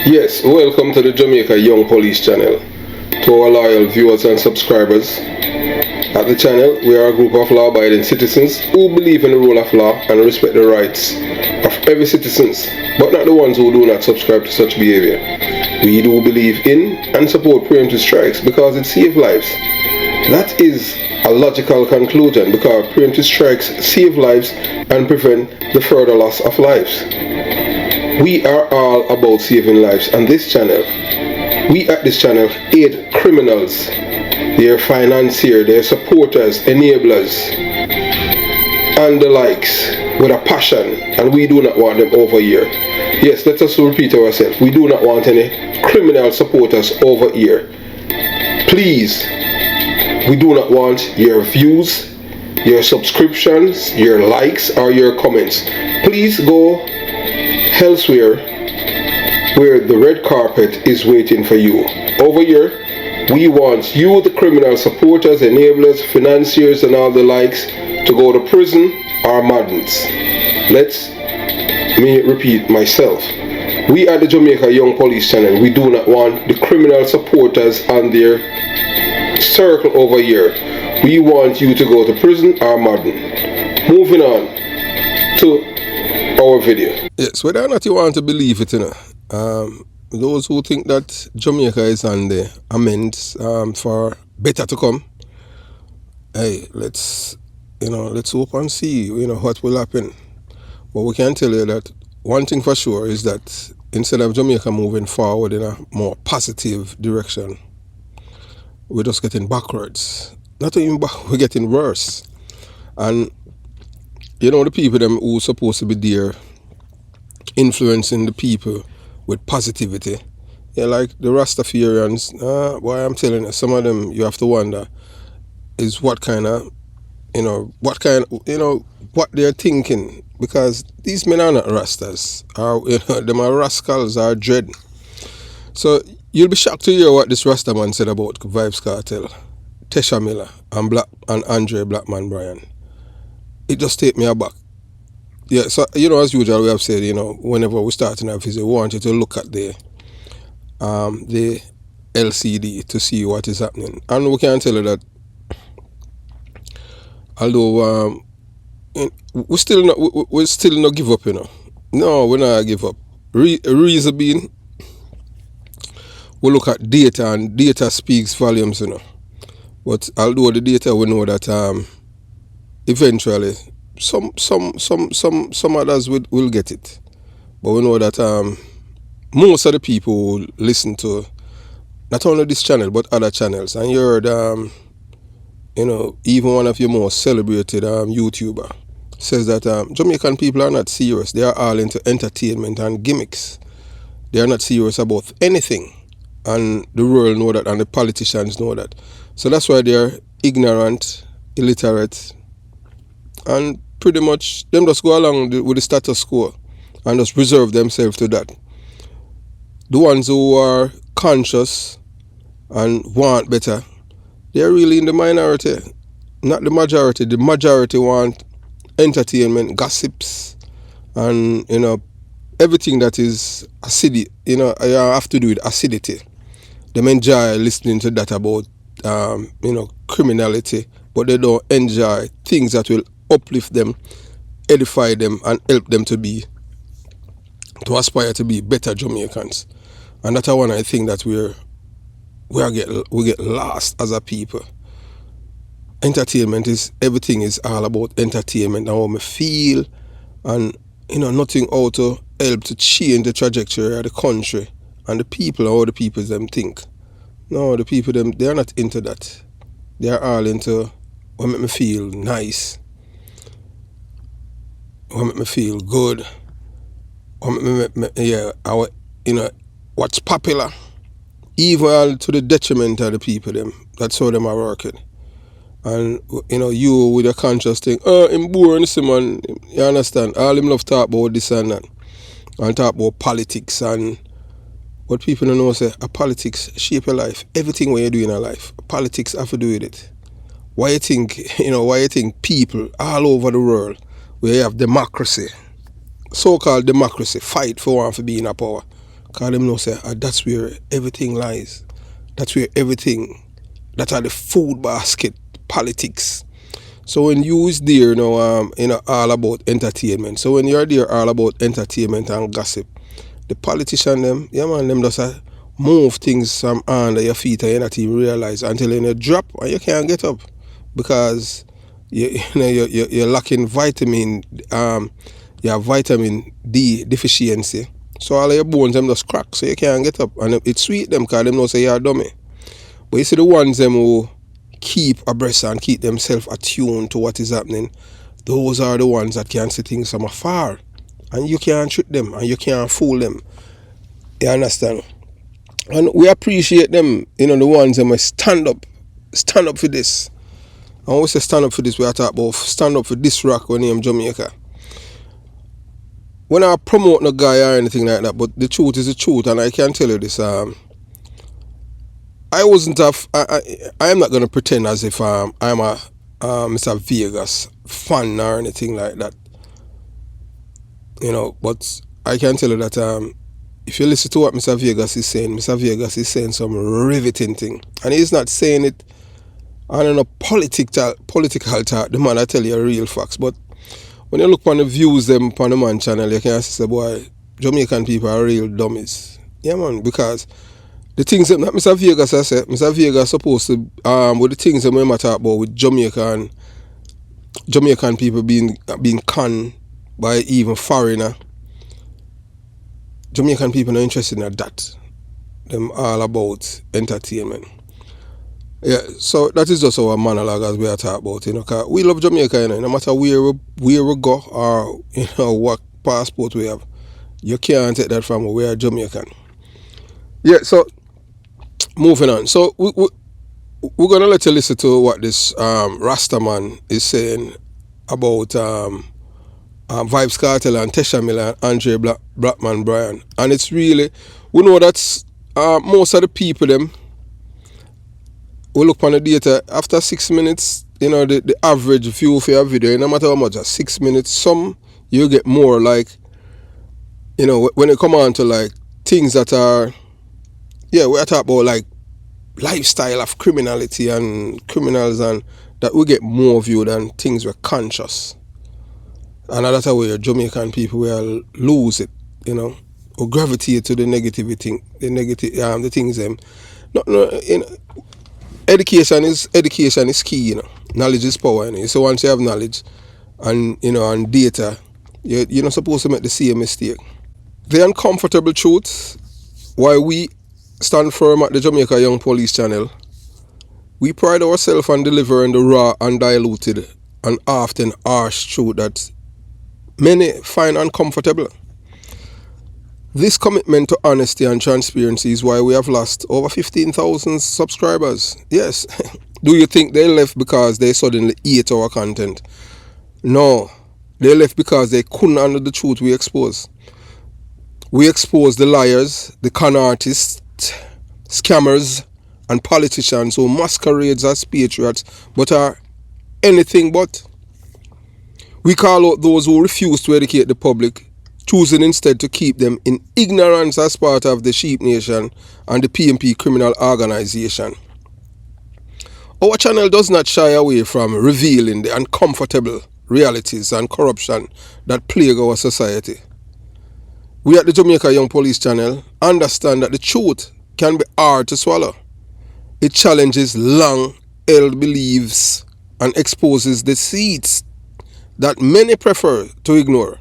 Yes, welcome to the Jamaica Young Police channel. To our loyal viewers and subscribers, at the channel we are a group of law-abiding citizens who believe in the rule of law and respect the rights of every citizen, but not the ones who do not subscribe to such behavior. We do believe in and support preemptive strikes because it saves lives. That is a logical conclusion because preemptive strikes save lives and prevent the further loss of lives. We are all about saving lives on this channel. We at this channel aid criminals, their financiers, their supporters, enablers, and the likes with a passion, and we do not want them over here. Yes, let us repeat ourselves. We do not want any criminal supporters over here. Please, we do not want your views, your subscriptions, your likes, or your comments. Please go elsewhere where the red carpet is waiting for you. Over here, we want you, the criminal supporters, enablers, financiers, and all the likes, to go to prison or madness. Let me repeat myself. We at the Jamaica Young Police channel, we do not want the criminal supporters and their circle over here. We want you to go to prison or madden. Moving on to our video. Yes, whether or not you want to believe it, those who think that Jamaica is on the amends for better to come, hey, let's hope and see what will happen. But we can tell you that one thing for sure is that instead of Jamaica moving forward in a more positive direction, we're just getting backwards. Not even back, we're getting worse. And the people them who supposed to be there influencing the people with positivity, like the Rastafarians, boy, I'm telling you, some of them you have to wonder is what they're thinking, because these men are not Rastas, or them are rascals, are dread. So you'll be shocked to hear what this Rasta man said about Vybz Kartel, Tesha Miller, and Andre Blackman Brian. It just take me aback. Yeah, so as usual we have said, whenever we start in our visit, we want you to look at the LCD to see what is happening. And we can tell you that although we still not give up, No, we're not give up. Reason being, we look at data, and data speaks volumes, But although the data, we know that eventually some others will get it. But we know that most of the people who listen to not only this channel but other channels, and you heard even one of your most celebrated YouTuber says that Jamaican people are not serious. They are all into entertainment and gimmicks. They are not serious about anything, and the world know that, and the politicians know that. So that's why they are ignorant, illiterate, and pretty much them just go along with the status quo and just reserve themselves to that. The ones who are conscious and want better, they're really in the minority, not the majority. The majority want entertainment, gossips, and everything that is acidic. You have to do with acidity. They enjoy listening to that about criminality, but they don't enjoy things that will uplift them, edify them, and help them to aspire to be better Jamaicans. And that's one I think that we get lost as a people. Entertainment everything is all about entertainment and how me feel, and nothing how to help to change the trajectory of the country and the people, how the people them think. No, the people them, they are not into that. They are all into what make me feel nice, what make me feel good, what make me, what's popular, even to the detriment of the people them. That's how them are working. And you with your conscious thing, him boring, see man, you understand? All him love talk about this and that, and talk about politics, and what people don't know say, politics shape your life. Everything what you do in your life, politics have to do with it. Why you think people all over the world where you have democracy, so-called democracy, fight for one for being in power? Because them know say that's where everything lies. That's where everything, that are the food basket politics. So when you is there, all about entertainment. So when you're there all about entertainment and gossip, the politician them, them just move things from under your feet and you not even realize until you drop and you can't get up because you're lacking vitamin, you have vitamin D deficiency. So all of your bones them just crack, so you can't get up. And it's sweet them because them know say you're a dummy. But you see the ones them who keep abreast and keep themselves attuned to what is happening, those are the ones that can see things from afar. And you can't trick them and you can't fool them. You understand? And we appreciate them, the ones that stand up for this. And when we say stand up for this, we are talking about stand up for this rock when name Jamaica. When I promote no guy or anything like that, but the truth is the truth, and I can tell you this. I am not going to pretend as if I'm a Mr. Vegas fan or anything like that. But I can tell you that if you listen to what Mr. Vegas is saying some riveting thing. And he's not saying it on a political talk. The man, I tell you real facts. But when you look on the views them on the man channel, you can see, boy, Jamaican people are real dummies. Yeah, man, because the things that Mr. Vegas has said, Mr. Vegas supposed to, with the things that we might talk about with Jamaican people being conned by even foreigner. Jamaican people are interested in that. Them all about entertainment. Yeah, so that is just our monologue as we are talking about, cause we love Jamaica, no matter where we go or, what passport we have. You can't take that from we are Jamaican. Yeah, so, moving on. So, we're going to let you listen to what this Rastaman is saying about Vybz Kartel and Tesha Miller and Andre Blackman Brian. And it's really, we know that most of the people, them, we look on the data, after 6 minutes, the average view for your video, no matter how much, 6 minutes, some you get more, like, when it come on to like things that are, we're talking about like lifestyle of criminality and criminals, and that we get more view than things we're conscious. And that's how we Jamaican people will lose it, or gravitate to the negativity, the things them. Education is key, Knowledge is power, So once you have knowledge and and data, you're not supposed to make the same mistake. The uncomfortable truth, why we stand firm at the Jamaica Young Police channel, we pride ourselves on delivering the raw, undiluted, and often harsh truth that many find uncomfortable. This commitment to honesty and transparency is why we have lost over 15,000 subscribers. Yes. Do you think they left because they suddenly ate our content? No. They left because they couldn't handle the truth we expose. We expose the liars, the con artists, scammers, and politicians who masquerades as patriots but are anything but. We call out those who refuse to educate the public, choosing instead to keep them in ignorance as part of the Sheep Nation and the PMP criminal organization. Our channel does not shy away from revealing the uncomfortable realities and corruption that plague our society. We at the Jamaica Young Police channel understand that the truth can be hard to swallow. It challenges long-held beliefs and exposes deceits that many prefer to ignore.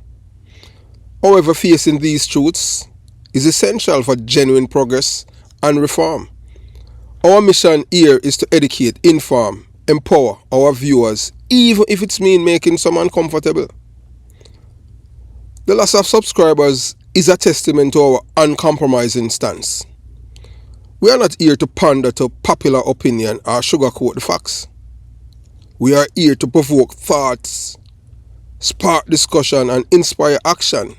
However, facing these truths is essential for genuine progress and reform. Our mission here is to educate, inform, empower our viewers, even if it's mean making some uncomfortable. The loss of subscribers is a testament to our uncompromising stance. We are not here to pander to popular opinion or sugarcoat the facts. We are here to provoke thoughts, spark discussion, and inspire action.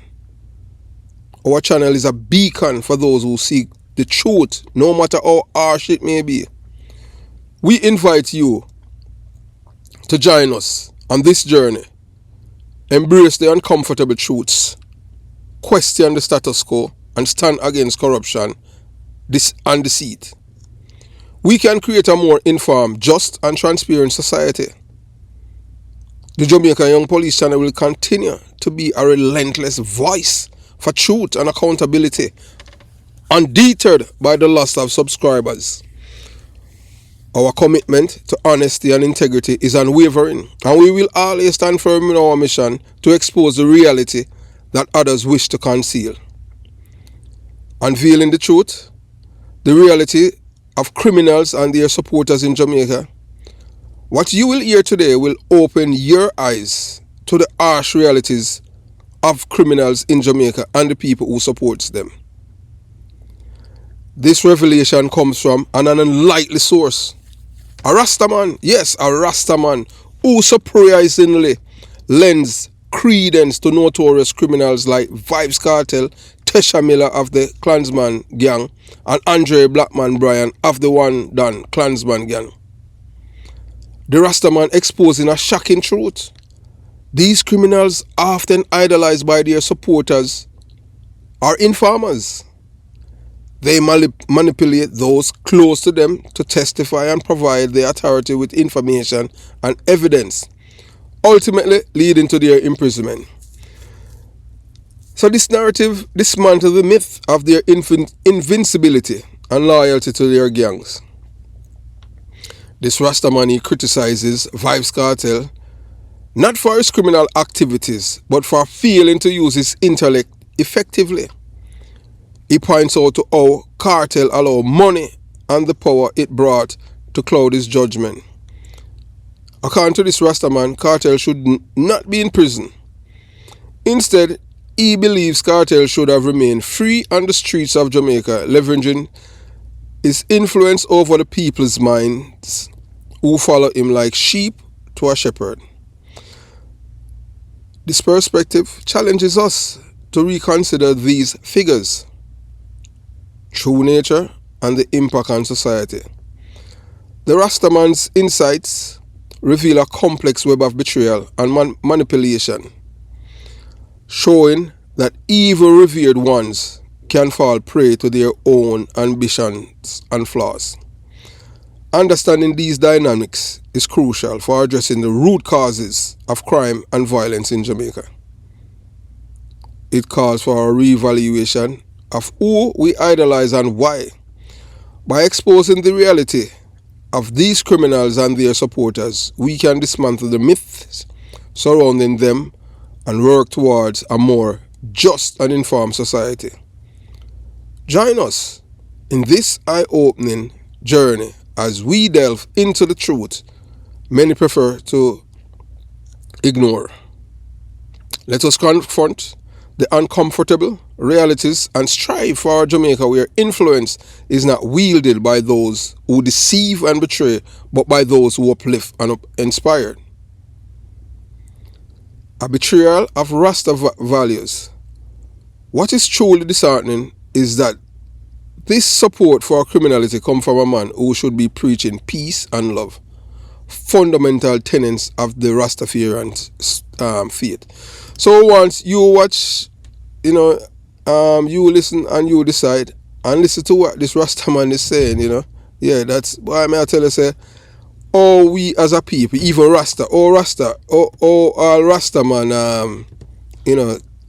Our channel is a beacon for those who seek the truth, no matter how harsh it may be. We invite you to join us on this journey. Embrace the uncomfortable truths, question the status quo, and stand against corruption and deceit. We can create a more informed, just and transparent society. The Jamaican Young Police channel will continue to be a relentless voice for truth and accountability, undeterred by the lust of subscribers. Our commitment to honesty and integrity is unwavering, and we will always stand firm in our mission to expose the reality that others wish to conceal. Unveiling the truth, the reality of criminals and their supporters in Jamaica. What you will hear today will open your eyes to the harsh realities of criminals in Jamaica and the people who supports them. This revelation comes from an unlikely source. A Rastaman, yes, a Rastaman, who surprisingly lends credence to notorious criminals like Vybz Kartel, Tesha Miller of the Klansman gang, and Andre Blackman Bryan of the One Done Klansman gang. The Rastaman exposing a shocking truth. These criminals, often idolized by their supporters, are informers. They manipulate those close to them to testify and provide the authority with information and evidence, ultimately leading to their imprisonment. So this narrative dismantles the myth of their invincibility and loyalty to their gangs. This Rastamani criticizes Vybz Kartel not for his criminal activities, but for failing to use his intellect effectively. He points out to how Kartel allowed money and the power it brought to cloud his judgment. According to this Rastaman, Kartel should not be in prison. Instead, he believes Kartel should have remained free on the streets of Jamaica, leveraging his influence over the people's minds who follow him like sheep to a shepherd. This perspective challenges us to reconsider these figures' true nature and the impact on society. The Rastaman's insights reveal a complex web of betrayal and manipulation, showing that even revered ones can fall prey to their own ambitions and flaws. Understanding these dynamics is crucial for addressing the root causes of crime and violence in Jamaica. It calls for a reevaluation of who we idolize and why. By exposing the reality of these criminals and their supporters, we can dismantle the myths surrounding them and work towards a more just and informed society. Join us in this eye-opening journey as we delve into the truth many prefer to ignore. Let us confront the uncomfortable realities and strive for a Jamaica where influence is not wielded by those who deceive and betray, but by those who uplift and inspire. A betrayal of Rasta values. What is truly disheartening is that this support for criminality comes from a man who should be preaching peace and love, fundamental tenets of the Rastafarian faith. So once you watch, you listen and you decide and listen to what this Rastaman is saying, yeah, that's why I tell you, say, oh, we as a people, even Rasta, all Rastaman,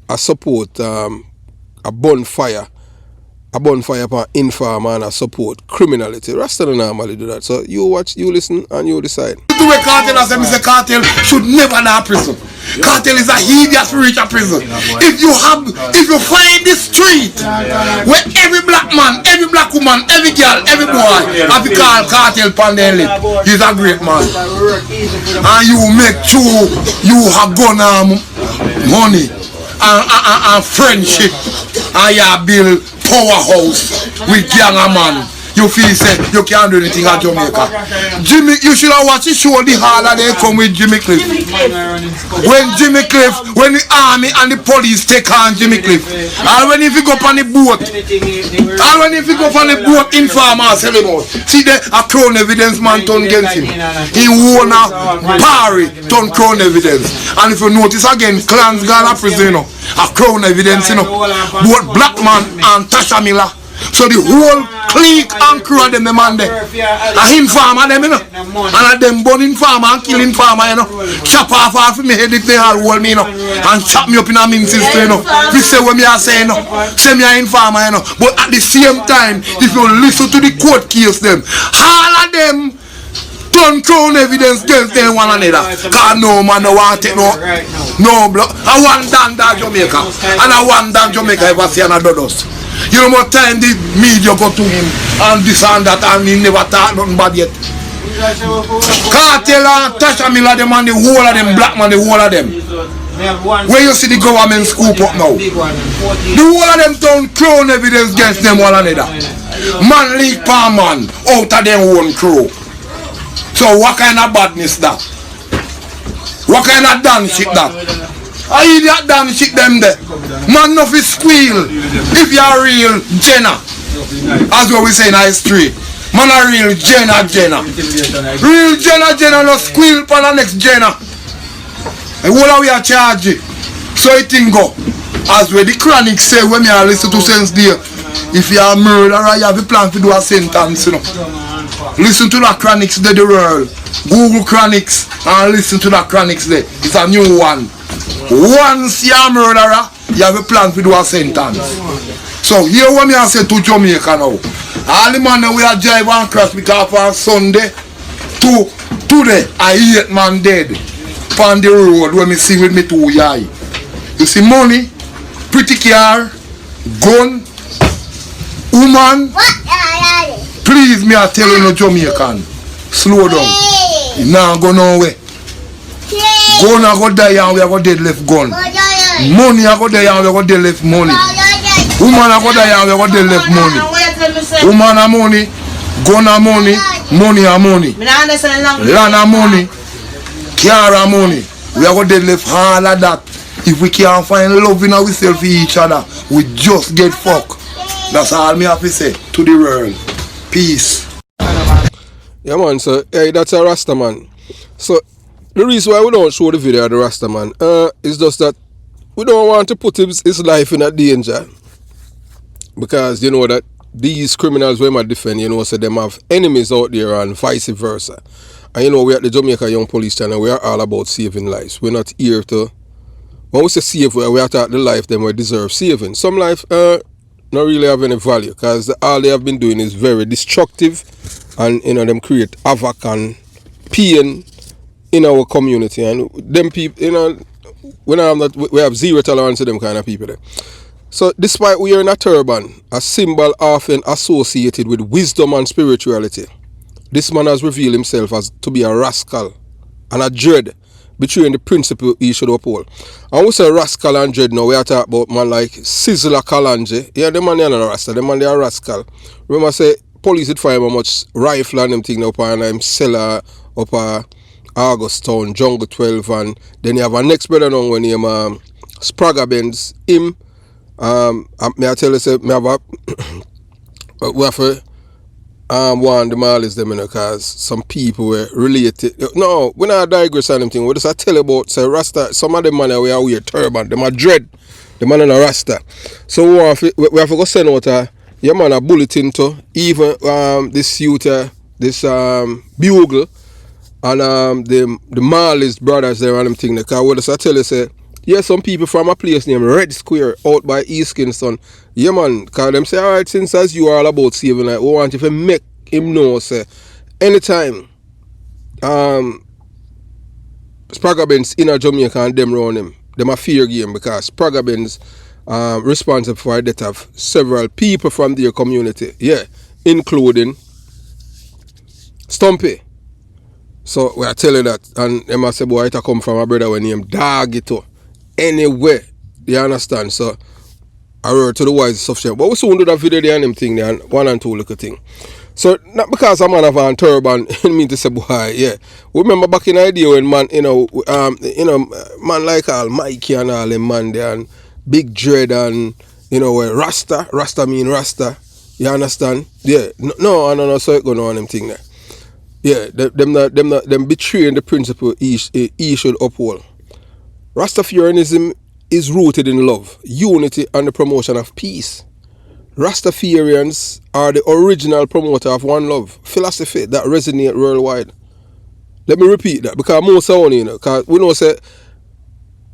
I support a bonfire upon inform and support criminality. Rasta don't normally do that. So you watch, you listen, and you decide. The way Kartel has said, Mr. Kartel should never know prison. Kartel is a hideous spiritual prison. If you find this street where every black man, every black woman, every girl, every boy have to call Kartel upon their lip, he's a great man. And you make sure you have gone money and friendship, and you build powerhouse with younger man. you feel say you can't do anything at Jamaica. Jimmy, you should have watched the show The Holiday Come with Jimmy Cliff. When Jimmy Cliff, when the army and the police take on Jimmy Cliff, and when if you go up on the boat, informers tell him out. See the a crown evidence man turn against him. He won a parry turn crown evidence. And if you notice again, clans gone a prison, you know, a crown evidence, you know. Both Blackman and Tesha. So the whole clique and crew of them man there. And him farmer them, you know. And them burning farmer and killing farmer, you know. Chop off of me head if they all hold me, you know. And chop me up in a minces, you know. This say what me are saying, you know. Say me are in farmer, you know. But at the same time, if you listen to the court case them, all of them turn crown evidence against them one another. Cause no man no want take no blood. I want down Jamaica. And I want down Jamaica ever see another dust. You know what time the media go to him and this and that and he never talk nothing bad yet. Kartel and Tesha them and the whole of them, Blackman, the whole of them. Where you see the government scoop up now. The whole of them turn crown evidence against them one another. Man leak per man out of them own crew. So what kind of badness that? What kind of damn shit that? I hear that damn shit them there. Man no fi squeal if you are real Jenna. As what we say in our street. Man a real Jenna. Real Jenna no squeal for the next Jenna. And what are we a charge it? So it thing go. As where the chronic say when me a listen to sense there. If you are a murderer, you have a plan to do a sentence, you know. Listen to that chronics there the world. Google chronics and listen to that chronics there. It's a new one. Once you are a murderer, you have a plan to do a sentence. So here what me I say to Jamaica now. All the man we are drive and cross because on Sunday to today I 8 man dead on the road when me see with me 2 yai. You see money, pretty car, gun, woman. Please me I tell you no Jamaican. Slow down. You now go nowhere. Gun I go die and we are go dead left gun. Money I go die and we are go dead left money. Woman I go die and we are go dead left money. Woman a money, gun a money, money a money. Land a money, car a money. We are go dead left all of that. If we can't find love in ourselves for each other, we just get fucked. That's all me have to say to the world. Peace. Yeah man, so hey, that's a Rasta man. So the reason why we don't show the video of the Rasta man is just that we don't want to put his life in a danger. Because you know that these criminals we might defend, you know, so them have enemies out there and vice versa. And you know, we at the Jamaica Young Police Channel, we are all about saving lives. We're not here to, when we say save, we are talking the life them we deserve saving. Some life not really have any value because all they have been doing is very destructive and you know them create havoc and pain in our community, and them people, you know, we have zero tolerance to them kind of people there. So despite we are in a turban, a symbol often associated with wisdom and spirituality, this man has revealed himself as to be a rascal and a dread, betraying the principle he should uphold. And we say rascal and dread now, we are talking about man like Sizzler Kalanje. Yeah, the man they are not a rascal, the man they are a rascal. Remember I say police did find how much rifle and them thing up and him cellar up August Town, Jungle 12, and then you have a next brother now when him Spragga Benz, him may I tell you say me have a we have to warn them all is them, you know, cause some people were related. No, we not digress on them thing. We just tell about say Rasta. Some of them man we are wear turban. Them are dread. The man in a Rasta. So we have to go send out a man a bulletin to even this youth this Bugle and the Marley's brothers there and them thing. Because we just tell you say. Yeah, some people from a place named Red Square out by East Kingston. Yeah, man, because them say, alright, since as you are all about saving life, we want you to make him know, say, anytime Spragga Benz in a Jamaica and them round him, them a fear game because Spragga Benz responsible for the death of several people from their community. Yeah, including Stumpy. So we are telling that, and them a say, boy, it come from a brother when named Dog it too. Anyway, you understand? So I heard to the wise sufficient. But we soon do that video there and them thing there and one and two little thing. So not because a man have a turban, I mean to say boy, yeah. We remember back in the day when man, man like all Mikey and all them man there and Big Dread and where Rasta mean Rasta. You understand? Yeah. No, I don't know so it going on them thing there. Yeah, them betraying the principle he should uphold. Rastafarianism is rooted in love, unity, and the promotion of peace. Rastafarians are the original promoter of one love philosophy that resonates worldwide. Let me repeat that because most sound, because we know say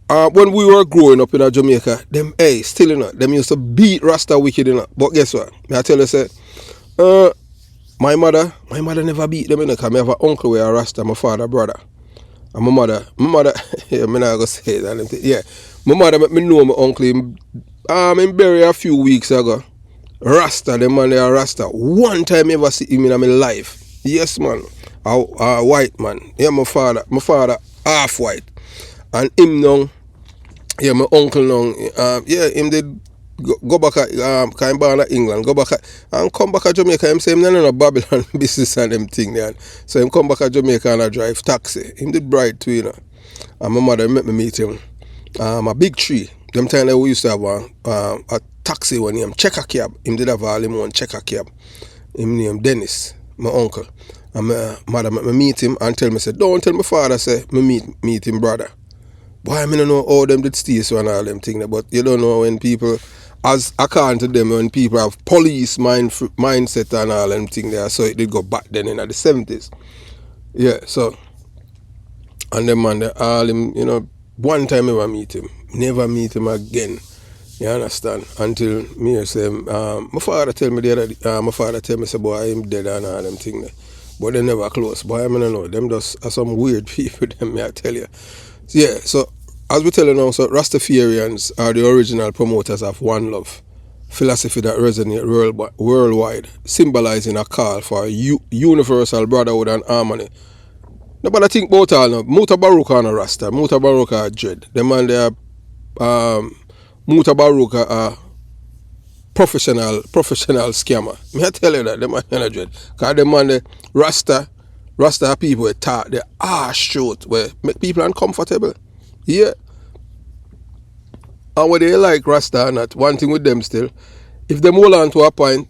when we were growing up in Jamaica, them still them used to beat Rasta wicked, But guess what? I tell you say, my mother never beat them, because I have an uncle who a Rasta, my father brother. And my mother, yeah, I'm not gonna say that. Yeah, my mother let me know my uncle. Him buried a few weeks ago. Rasta, the man they are Rasta. One time ever see him in my life. Yes, man. A white man. Yeah, my father half white. And him now, yeah, my uncle now, him did go back came born at England, go back and come back to Jamaica. Him say him no Babylon business and them thing there. So him come back to Jamaica and I drive taxi. Him did bright too, And my mother met me meet him. A big tree. Them time that we used to have a taxi one name checker cab. Him did have all him one checker cab. Him name Dennis, my uncle. And my mother met me meet him and tell me say, don't tell my father say me meet him brother. Boy, I don't know how them did stay so and all them things, but you don't know when people, as according to them, when people have police mindset and all them things there, so it did go back then in the 70s. Yeah, so, and them man, they all him, one time ever meet him, never meet him again. You understand? Until me say, my father tell me say, boy, I'm dead and all them things there. But they never close. Boy, I don't know. Them just are some weird people, them, I tell you. Yeah, so as we tell you now, so Rastafarians are the original promoters of one love, philosophy that resonates worldwide, symbolizing a call for universal brotherhood and harmony. Nobody think about all now. Muta Baruka and a Rasta, Muta Baruka are dread. The man they are Muta Baruka are professional scammer. Me I tell you that, the man are dread. Because the man the Rasta people talk the harsh truth where make people uncomfortable. Yeah. And whether they like Rasta or not, one thing with them still, if them hold on to a point,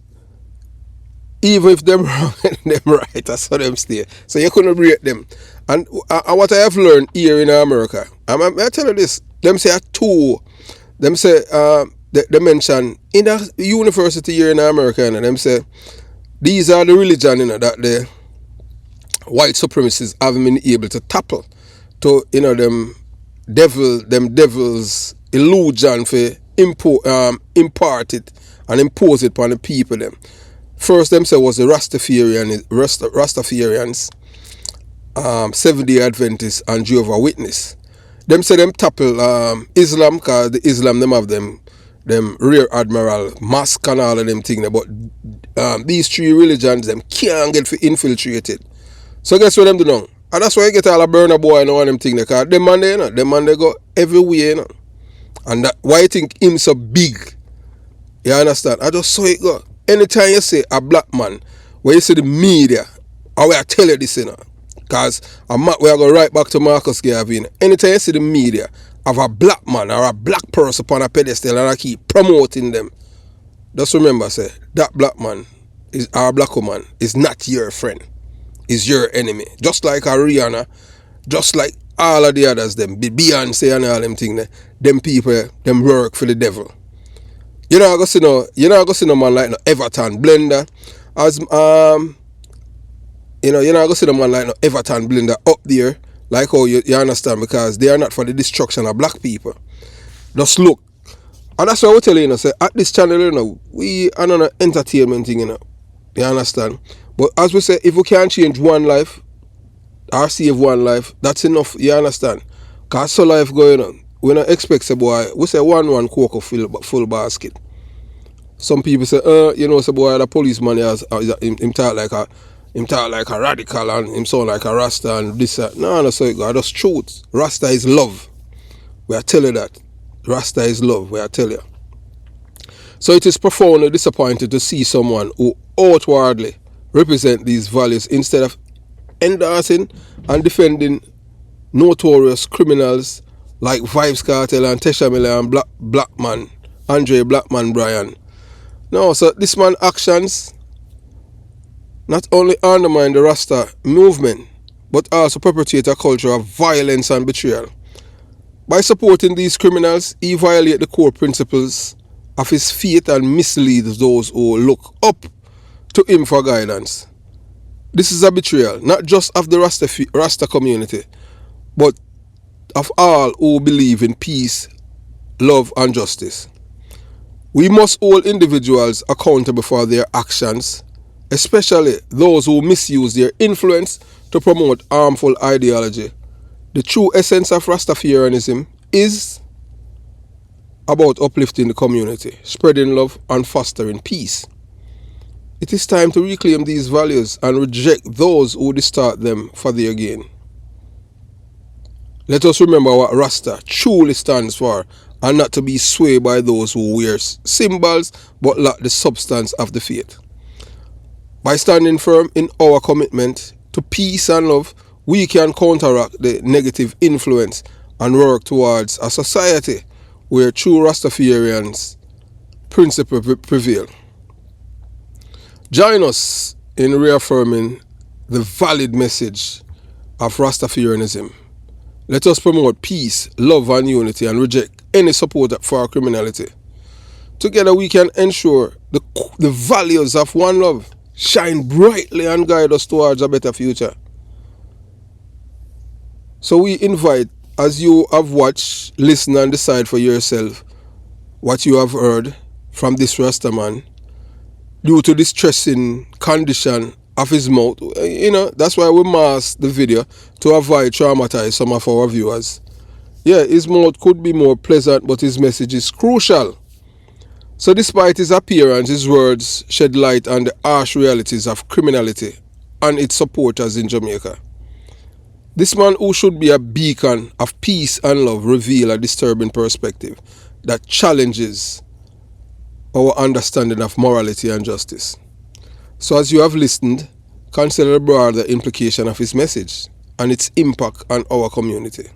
even if them wrong and them right, that's how them stay. So you couldn't break them. And what I have learned here in America, I tell you this, them say them say, they mention in a university here in America, and them say, these are the religion, that the white supremacists haven't been able to tackle to them devils illusion for impart it and impose it upon the people them. First them say was the Rastafarians, Seventh-day Adventists and Jehovah Witness. Them say them tackle Islam, because the Islam them have them Rear Admiral Mask and all of them things, but these three religions them can't get infiltrated. So guess what them do now? And that's why you get all a burner boy and all them things, because them man they go everywhere, And that why you think him so big? You understand? I just saw it go. Anytime you say a black man, when you see the media, I will tell you this, because we are going right back to Marcus Garvey. Anytime you see the media of a black man or a black person upon a pedestal and I keep promoting them, just remember, say, that black man or a black woman is not your friend. Is your enemy. Just like a Rihanna, just like all of the others, them Beyonce and all them things, them people, them work for the devil. You're not gonna see no man like no Everton Blender as you're not gonna see no man like no Everton Blender up there, like how you understand, because they are not for the destruction of black people. Just look. And that's why I tell you, say at this channel, we are not an entertainment thing, You understand? But as we say, if we can't change one life or save one life, that's enough, you understand? Because so life going on. We don't expect say boy, we say one cocoa full basket. Some people say, say boy, the policeman him talk like a radical and him sound like a Rasta and this that. No, so it go. That's truth. Rasta is love. We are tell you that. Rasta is love, we are tell you. So it is profoundly disappointing to see someone who outwardly represent these values instead of endorsing and defending notorious criminals like Vybz Kartel and Tesha and Blackman, Blackman Brian. No, so this man's actions not only undermine the Rasta movement, but also perpetuate a culture of violence and betrayal. By supporting these criminals, he violates the core principles of his faith and misleads those who look up to him for guidance. This is a betrayal, not just of the Rasta community, but of all who believe in peace, love, and justice. We must hold individuals accountable for their actions, especially those who misuse their influence to promote harmful ideology. The true essence of Rastafarianism is about uplifting the community, spreading love, and fostering peace. It is time to reclaim these values and reject those who distort them for their gain. Let us remember what Rasta truly stands for, and not to be swayed by those who wear symbols but lack the substance of the faith. By standing firm in our commitment to peace and love, we can counteract the negative influence and work towards a society where true Rastafarians' principles prevail. Join us in reaffirming the valid message of Rastafarianism. Let us promote peace, love, and unity and reject any support for criminality. Together we can ensure the values of one love shine brightly and guide us towards a better future. So we invite, as you have watched, listen, and decide for yourself what you have heard from this Rastaman due to the distressing condition of his mouth. That's why we mask the video to avoid traumatize some of our viewers. Yeah, his mouth could be more pleasant, but his message is crucial. So despite his appearance, his words shed light on the harsh realities of criminality and its supporters in Jamaica. This man, who should be a beacon of peace and love, reveals a disturbing perspective that challenges our understanding of morality and justice. So as you have listened, consider the broader implication of his message and its impact on our community.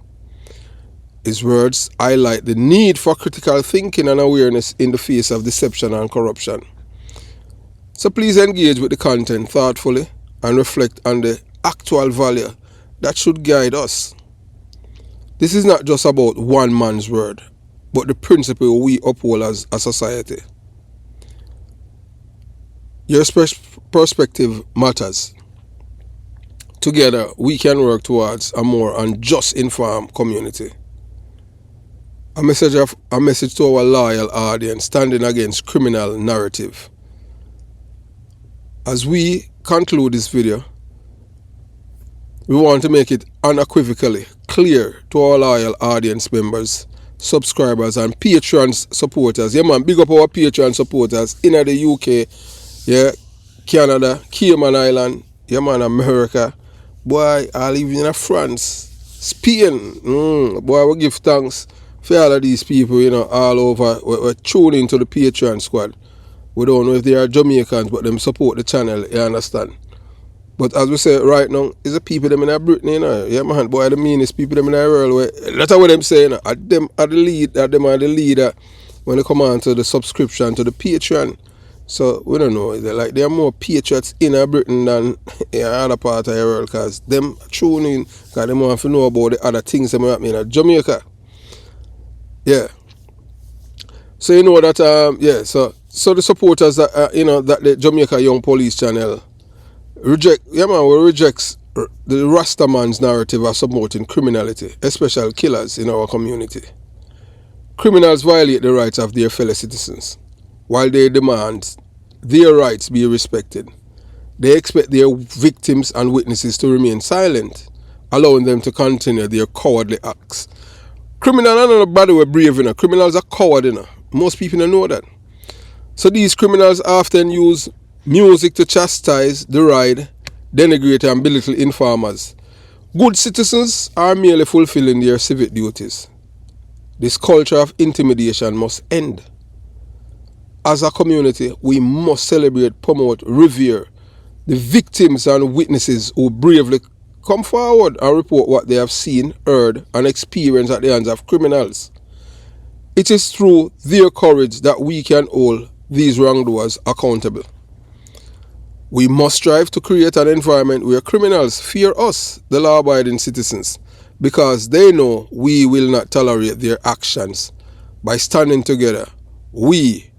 His words highlight the need for critical thinking and awareness in the face of deception and corruption. So please engage with the content thoughtfully and reflect on the actual value that should guide us. This is not just about one man's word, but the principle we uphold as a society. Your perspective matters. Together, we can work towards a more and just informed community. A message to our loyal audience standing against criminal narrative. As we conclude this video, we want to make it unequivocally clear to our loyal audience members, subscribers, and Patreon supporters. Yeah, man, big up our Patreon supporters in the UK, yeah, Canada, Cayman Island, yeah, man, America, boy, all even in France, Spain. Boy, we give thanks for all of these people, all over. We're tuning to the Patreon squad. We don't know if they are Jamaicans, but them support the channel, you understand? But as we say right now, it's the people them in Britain, yeah, man, boy, the meanest people them in the world. That's what them say, them are the leader when they come on to the subscription to the Patreon. So we don't know, there are more patriots in Britain than in other part of the world, because them tune in, because they want to know about the other things that are happening in Jamaica. Yeah. So you know that so the supporters that that the Jamaica Young Police channel rejects the Rastaman's narrative of supporting criminality, especially killers in our community. Criminals violate the rights of their fellow citizens, while they demand their rights be respected. They expect their victims and witnesses to remain silent, allowing them to continue their cowardly acts. Criminals are not nobody were brave, Criminals are coward, Most people don't know that. So these criminals often use music to chastise, deride, denigrate, and belittle informers. Good citizens are merely fulfilling their civic duties. This culture of intimidation must end. As a community, we must celebrate, promote, revere the victims and witnesses who bravely come forward and report what they have seen, heard, and experienced at the hands of criminals. It is through their courage that we can hold these wrongdoers accountable. We must strive to create an environment where criminals fear us, the law-abiding citizens, because they know we will not tolerate their actions. By standing together, we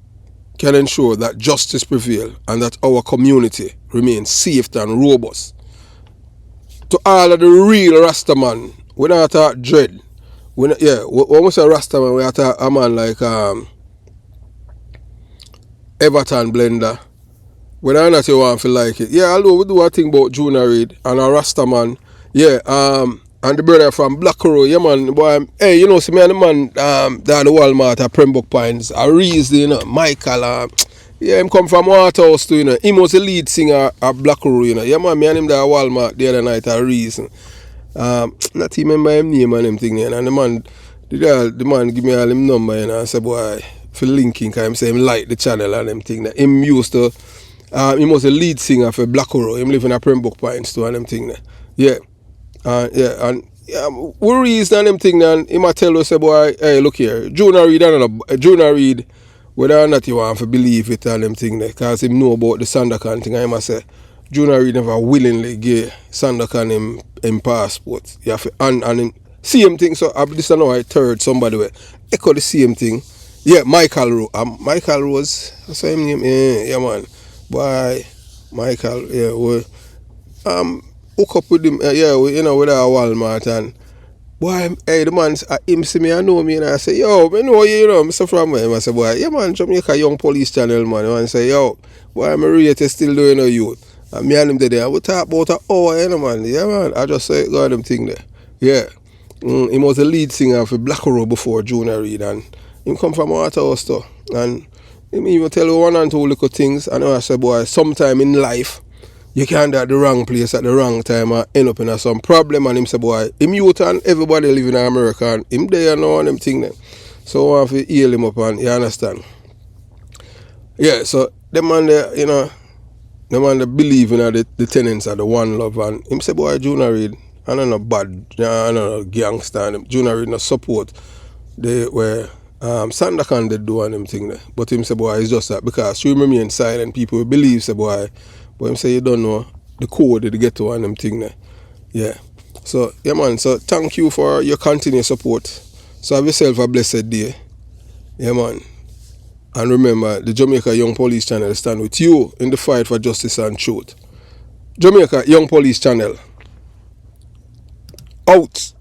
can ensure that justice prevails and that our community remains safe and robust. To all of the real Rastaman, we not talk dread. When we say Rastaman, we talk a man like Everton Blender. When I not you want to like it. Yeah, although we do a thing about Junior Reid and a Rastaman. Yeah, and the brother from Blackrow, yeah man, boy, hey, you know, see me and the man down the Walmart at Pembroke Pines, a Reason, you know, Michael, yeah, him come from Waterhouse too, you know. He was the lead singer at Blackrow, you know. Yeah man, me and him there at Walmart the other night at Reason. Not even remember him name and him thing, you know. And the man give me all him number, you know, and say, boy, for linking, cause him say him like the channel and them thing. That him used to, he was the lead singer for Blackrow. Him living at Pembroke Pines too and them thing there. Yeah. We reason and them thing, and he might tell us, say, boy, hey, look here, Junior Reid, whether or not you want to believe it and them thing there, because him know about the Sandakan thing, I must say, Junior Reid never willingly gave Sandakan him passport. You have to, and him, same thing, so this is now I heard somebody where echo the same thing. Yeah, Michael Rose, that's his name, yeah man, boy, Michael, yeah, hook up with him, you know, with our Walmart, and boy, hey, the man, him see me, I know me, and I say, yo, I know you, know, Mr. From him. I say, boy, yeah man, Jamaica Young Police Channel, man. And I say, yo, boy, I'm a rate still doing a youth. And me and him there, we talk about an hour, you know, man. Yeah man, I just say, got them thing there. Yeah. He was the lead singer for Blackrow before Junior Reid, and him come from Waterhouse too. And him even tell you one and two little things, and I say, boy, sometime in life, you can't be at the wrong place at the wrong time and end up in some problem. And him say, boy, him youth and everybody living in America and him there now and them thing there. So I have to heal him up, and you understand. Yeah, so them man there, you know, them man they believe in the tenants of the one love, and him say, boy, Junior Reid, I don't know bad, I don't know gangster, and Junior Reid no support they were Sandakan did do and them thing there. But him say, boy, it's just that because she remain silent, people will believe, say, boy, but him say you don't know the code to get to and them thing there. Yeah. So, yeah man, so thank you for your continued support. So have yourself a blessed day. Yeah man. And remember, the Jamaica Young Police Channel stand with you in the fight for justice and truth. Jamaica Young Police Channel. Out.